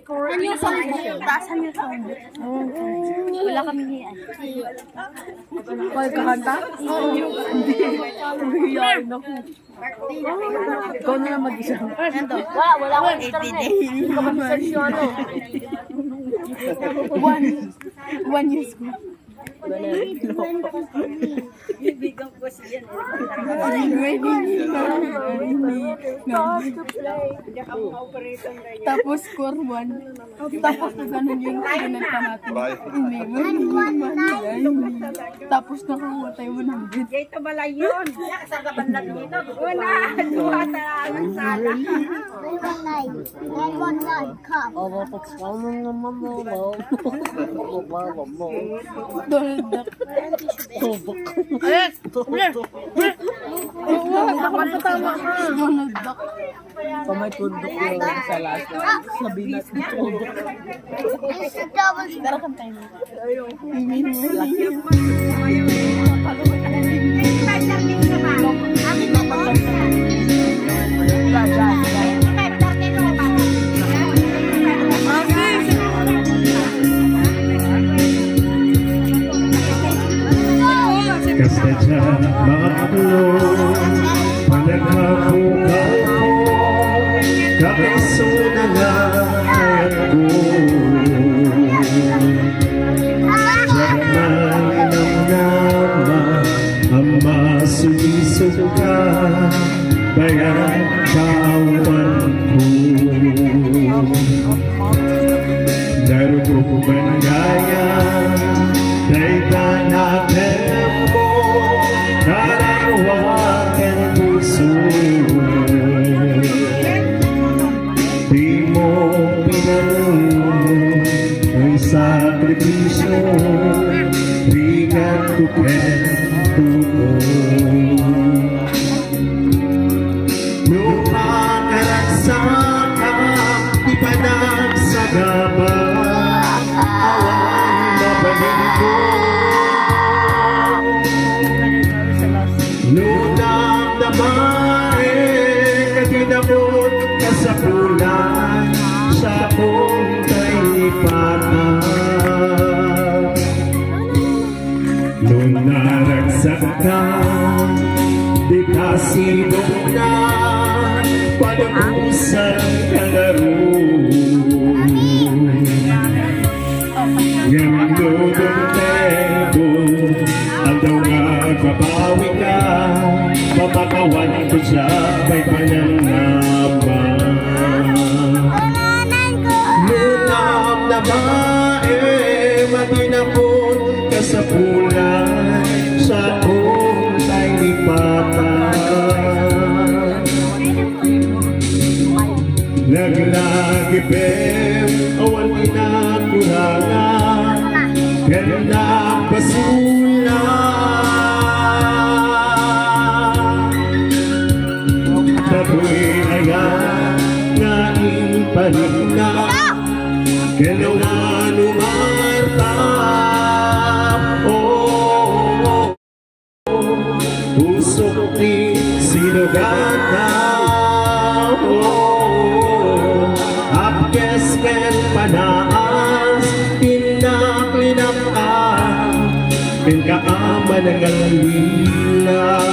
Ano yung song? Tasan yung song. Wala kami hiyan. Wala kakanta? Oo. Hindi. Hiyain ako. Ikaw na lang mag-isa. Wala akong internet. Hindi ka mag-search yung ano. One years ko. Bibigyan ko siya. Tapos score 1. Tapos na ganun yung pinanta natin. Tapos nakakuha tayo 100. Ito bala yun. Sa kabanlag dito. Wala. Duwata ang sala. Donald Duck. Donald Duck. Pamay tundok lang sa last. Sabi na tundok. Pero kantay mo. Kasadya makatulong panaghabukaw ko kapiso na lahat ko Diyan namnama ang masulisog ka bayan kawan ko Darugo ko banggaya Daita natin mo Karawakan puso Di mo pinanong Ang sakripisyo Bigat ko kento Lumakaragsak ka Di pa nagsagaba Awan na balito Lunang na bae Katinamot ka sa pulan Sa puntay ipatan Lunaragsak ka Di ka sidong na Panapusan ka na roon Yang dudong tempo Ang daw nagbabawi ka Papakawan ko siya May pananaman Lunam na bae Maginapon ka sa pulan Sa puntay lipatan Naglagipin Awan kinakurangan Ganda basula Tapoy ayan Ngain palina Kailangan umarta Oh Pusok ni sinugana Oh Apkes ken panaas Pinaklinapaan Pinkaama ng alwilang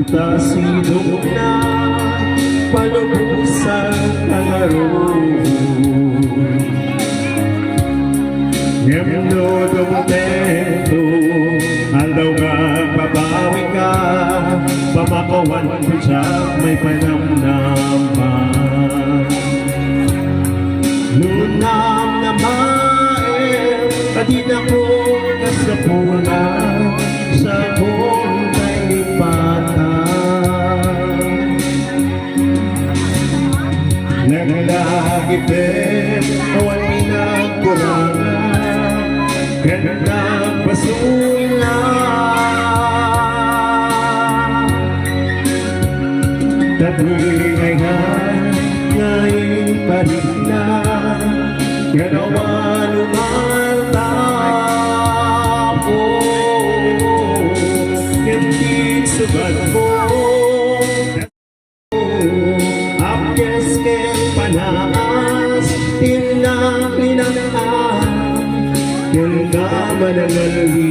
Tasidong na palubusan ang araw Ngayong dumutento Aldaw nga babawi ka Pamakawan ko siya may panamnaman Lunam na maem Kadin ako kasapunan Sa puntay lipatan Naglagipin Awan minag bulangan, gandang pasulang. Taglingayhan, ngayon pa rin na, ganawa lumalabo. Hindi subad mo, apyas ken panaas, pinapinanaan, yung naman ang alinaw.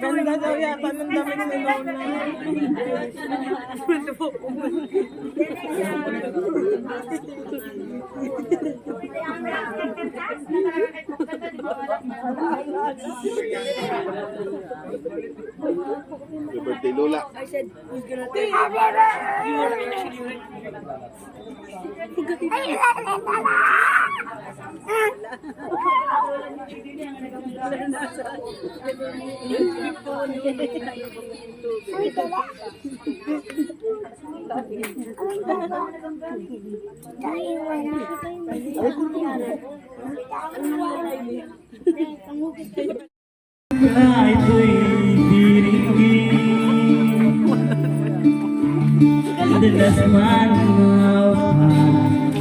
Ganda daw yata ng damit ni Nona. Happy birthday, Lola. I said, who's gonna take it? You were actually Kahit ko'y diringgin, madalas man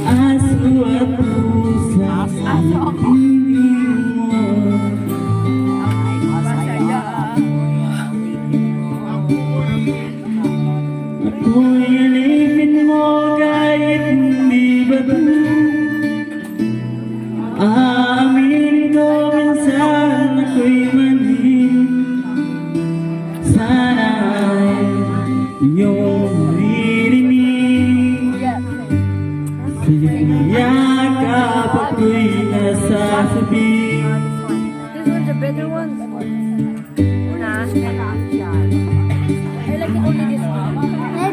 aso at pusa sa piling mo. Ako'y alipin mo kahit hindi bato. Aamin ko minsan ako'y mali. Sana ay iyong maririnig. Sa iyong yakap ako'y nasasabi. This one's a better one. I like only this one. I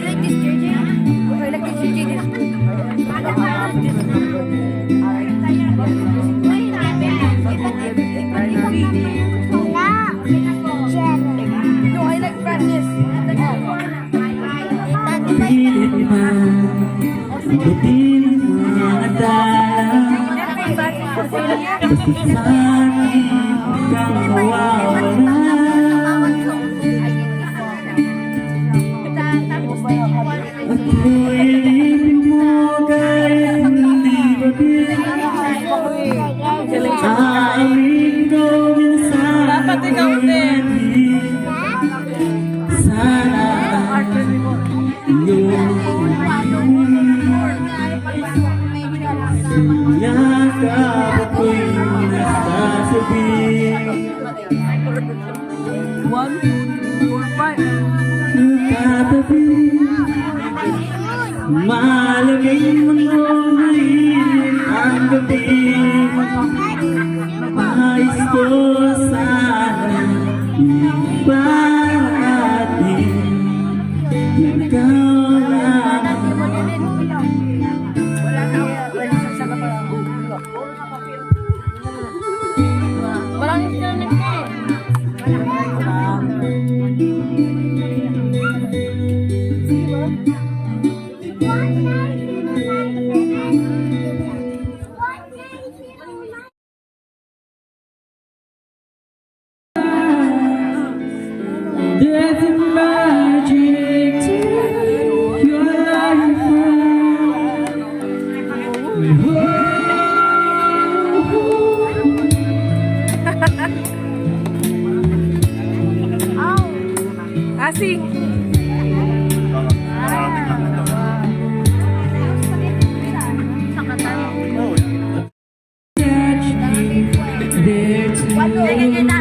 like this JJ. I like this JJ. This no, I like Francis. Pilit man abutin ang mga dala. Basta sa'kin kang mawawala. Ako'y alipin mo kahit hindi bagay. Aamin ko minsan ako'y mali. Sana iyong yakap ako'y nasasabi. 1, 2, 4, 5. Katabi, malagay mo ngayon ang gabi. Nais ko sa Asing. Yan na.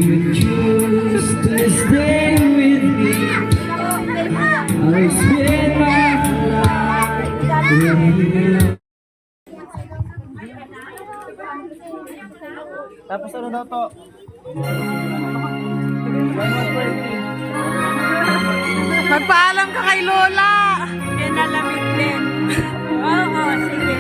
You choose to stay with me. I spend my life with you. Tapos ano daw to? Magpaalam ka kay Lola. Yan na lamig din. Oo, sige.